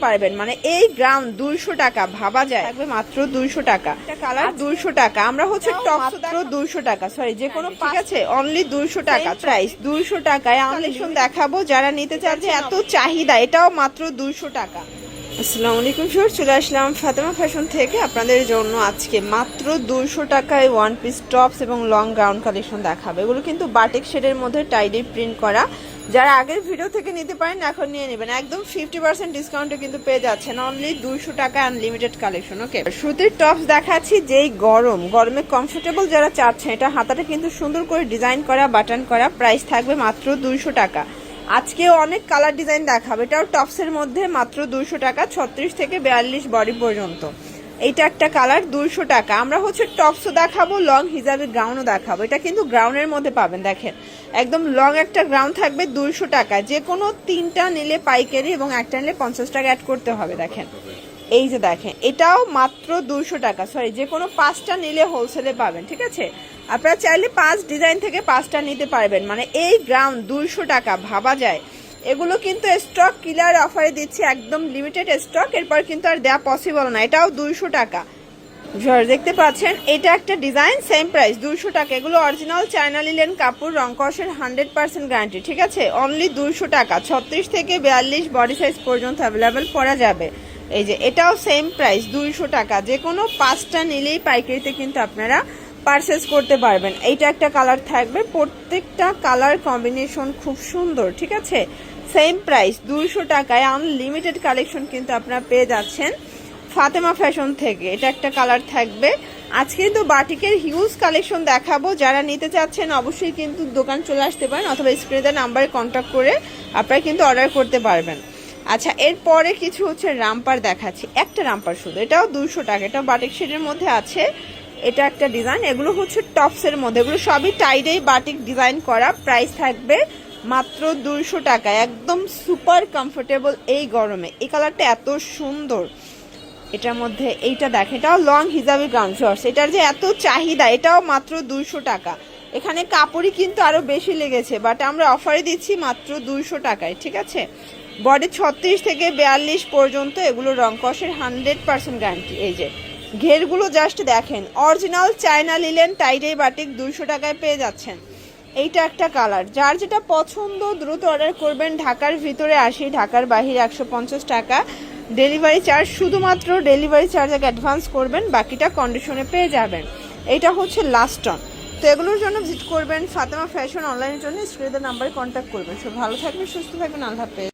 পারবেন মানে এই গ্রাম 200 টাকা ভাবা যায় থাকবে মাত্র 200 টাকা কালার 200 টাকা আমরা হচ্ছে টপ মাত্র 200 টাকা সরি যে কোনো ঠিক আছে অনলি 200 টাকা প্রাইস 200 টাকায় কালেকশন দেখাবো যারা নিতে চাচ্ছে এত চাহিদা এটাও মাত্র 200 টাকা। আসসালামু আলাইকুম স্যার, চলে আসলাম ফাতেমা ফ্যাশন থেকে আপনাদের জন্য আজকে মাত্র 200 টাকায় ওয়ান পিস টপস এবং লং গাউন কালেকশন দেখাবো। এগুলো কিন্তু বাটিক শেডের মধ্যে টাইডি প্রিন্ট করা, যারা আগের ভিডিও থেকে নিতে পারেন এখন নিয়ে নেবেন, একদম 50% ডিসকাউন্টে কিন্তু পেয়ে যাচ্ছেন অনলি 200 টাকা আনলিমিটেড কালেকশন। ওকে, সুতির টপস দেখাচ্ছি যেই গরমে কমফোর্টেবল যারা চাচ্ছেন, এটা হাতাটা কিন্তু সুন্দর করে ডিজাইন করা বাটন করা, প্রাইস থাকবে মাত্র 200 টাকা। আজকেও অনেক কালার ডিজাইন দেখাবো, এটাও টপসের মধ্যে মাত্র 200 টাকা, 36 থেকে 42 বডি পর্যন্ত। এইটা একটা কালার 200 টাকা। আমরা হচ্ছে টপসও দেখাবো, লং হিজাবি গ্রাউন্ডও দেখাবো। এটা কিন্তু গ্রাউন্ডের মধ্যে পাবেন, দেখেন একদম লং একটা গ্রাউন্ড থাকবে 200 টাকা। যে কোনো তিনটা নিলে পাইকারি এবং একটা নিলে 50 টাকা অ্যাড করতে হবে। দেখেন এই যে দেখেন এটাও মাত্র 200 টাকা, সরি যে কোনো 5টা নিলে হোলসেলে পাবেন। ঠিক আছে, আপনারা চাইলে 5 ডিজাইন থেকে 5টা নিতে পারবেন মানে এই গ্রাউন্ড 200 টাকা ভাবা যায়। এগুলো কিন্তু স্টক কিলার অফারে দিচ্ছি, একদম লিমিটেড স্টক, এরপর কিন্তু আর দেওয়া পসিবল না। এটাও 200 টাকা। দেখতে পাচ্ছেন এটা একটা ডিজাইন, সেম প্রাইস 200 টাকা। এগুলো অরিজিনাল চায়না লিলেন কাপড়, রং কষের 100% গ্যারান্টি। ঠিক আছে, অনলি 200 টাকা, 36 থেকে 42 বডি সাইজ পর্যন্ত অ্যাভেলেবেল করা যাবে। এই যে এটাও সেম প্রাইস 200 টাকা, যে কোনো 5টা নিলেই পাইকারিতে কিন্তু আপনারা পারচেস করতে পারবেন। এইটা একটা কালার থাকবে, প্রত্যেকটা কালার কম্বিনেশন খুব সুন্দর। ঠিক আছে, সেম প্রাইস 200 টাকায় আনলিমিটেড কালেকশন কিন্তু আপনারা পেয়ে যাচ্ছেন ফাতেমা ফ্যাশন থেকে। এটা একটা কালার থাকবে। আজকে তো বাটিকের হিউজ কালেকশন দেখাবো, যারা নিতে চাচ্ছেন অবশ্যই কিন্তু দোকান চলে আসতে পারেন অথবা স্ক্রিনে নাম্বারে কন্ট্যাক্ট করে আপনারা কিন্তু অর্ডার করতে পারবেন। আচ্ছা, এরপরে কিছু হচ্ছে রামপার দেখাচ্ছি, একটা রামপার শুধু, এটাও 200 টাকা। এটা বাটিক শেডের মধ্যে আছে, এটা একটা ডিজাইন। এগুলো হচ্ছে টপসের মধ্যে, এগুলো সবই টাইডেই বাটিক ডিজাইন করা, প্রাইস থাকবে মাত্র 200 টাকা। একদম সুপার কমফোর্টেবল এই গরমে। এই কালারটা এত সুন্দর, এটার মধ্যে এইটা দেখেন, এটাও লং হিজাবি গাউন শর্টস, এটার যে এত চাহিদা এটাও মাত্র 200 টাকা। এখানে কাপড়ই কিন্তু আরো বেশি লেগেছে, বাট আমরা অফারে দিচ্ছি মাত্র 200 টাকায়। ঠিক আছে, বডি 36 থেকে 42 পর্যন্ত, এগুলো রং কষের 100% গ্যারান্টি। এই যে ঘেরগুলো জাস্ট দেখেন, অরিজিনাল চায়না লিলেন টাইডে বাটিক 200 টাকায় পেয়ে যাচ্ছেন। এইটা একটা কালার, যার যেটা পছন্দ দ্রুত অর্ডার করবেন। ঢাকার ভিতরে 80, ঢাকার বাহিরে 150 টাকা ডেলিভারি চার্জ, শুধুমাত্র ডেলিভারি চার্জ আগে অ্যাডভান্স করবেন, বাকিটা কন্ডিশনে পেয়ে যাবেন। এইটা হচ্ছে লাস্ট টন। তো এগুলোর জন্য ভিজিট করবেন ফাতেমা ফ্যাশন, অনলাইনের জন্য স্ক্রিনের নাম্বারে কন্ট্যাক্ট করবেন। সব ভালো থাকবেন, সুস্থ থাকবেন, আল্লাহ হাফেজ।